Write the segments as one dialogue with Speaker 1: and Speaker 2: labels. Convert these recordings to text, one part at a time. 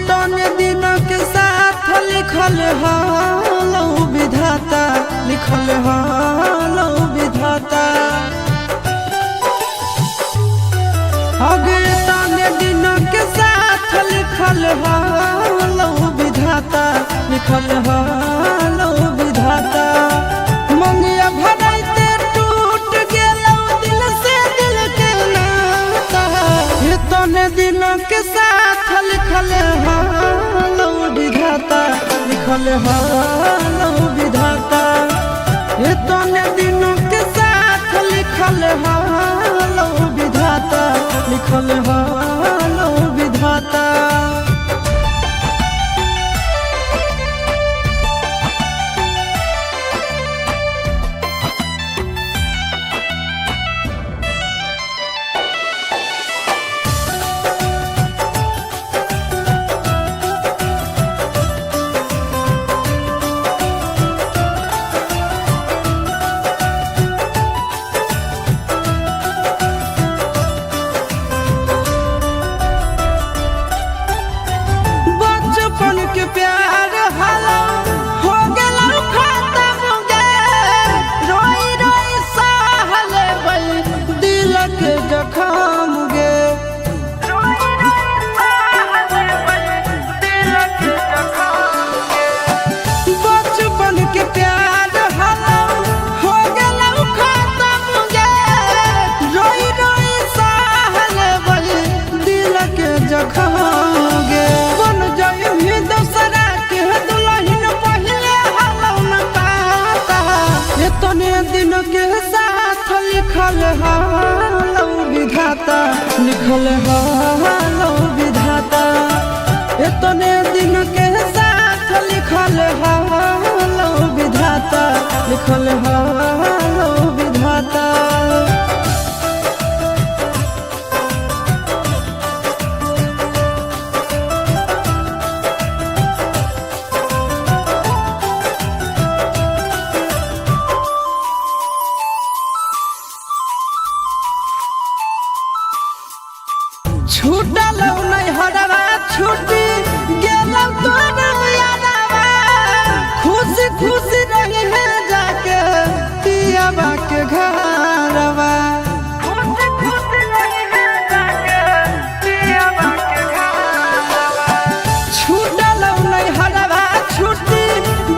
Speaker 1: तने दिन के साथ लिखल हालो विधाता, लिखल हालो विधाता। तने दिन के साथ लिखल हालो विधाता, लिखल हालो विधाता। मंगिया भराइते टूट गेलो दिल से दिल के नाता, तने दिन के साथ लिखल हालो विधाता, लिखल हालो विधाता। तने दिन के साथ लिखल हालो विधाता, लिखल हालो विधाता। के प्यार हलो हो गेलो खत्म गे, रोई रोई सहले बई दिल के जखम गे, रोई रोई सहले बई दिल के जखम गे। बचपन के प्यार हलो हो गेलो खत्म गे, रोई रोई सहले बई दिल के जखम गे। तने दिन के साथ लिखल हालो विधाता, लिखल हालो विधाता। तने दिन के साथ लिखल हालो विधाता, लिखल हालो विधाता। छूटल नहीं हरवा छूटी गेलौ तोर यादवा, खुशी खुशी रही है जाके पियाबा के घरवा, खुशी खुशी रही है जाके पियाबा के घरवा। छूटल नहीं हरवा छूटी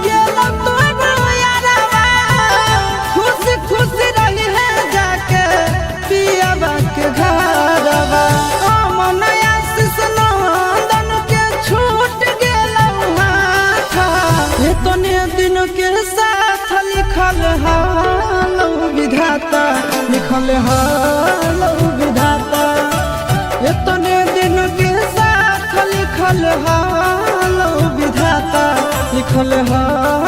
Speaker 1: गेलौ तोर यादवा, खुशी खुशी रही है जाके पियाबा के घरवा। तने दिन के साथ लिखल हालो विधाता, लिखल हालो विधाता। तने दिन के साथ लिखल हालो विधाता, लिखल हालो